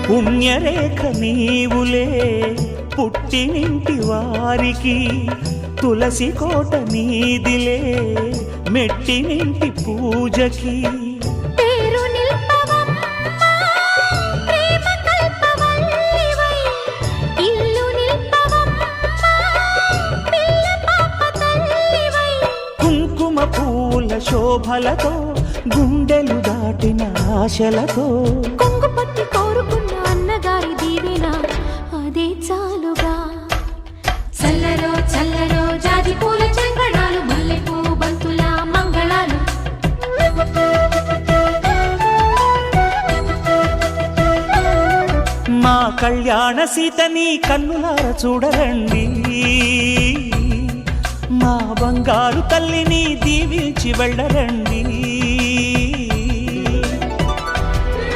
పుణ్యరేఖ నీవులే పుట్టినింటి వారికి, తులసి కోట నీదిలే మెట్టినింటి పూజకి. కుంకుమ పూల శోభలతో గుండెలు దాటిన ఆశలతో కొంగు పట్టి కోరుకున్న అన్నగారి దీవెన అదే చాలుగా. చల్లరో చల్లరో జాజి పూల చంగడాలు, మల్లెపూ బంతుల మంగళాలు. మా కళ్యాణ సీతని కన్నులార చూడరండి, మా బంగారు తల్లిని దీవించి వెళ్ళరండి.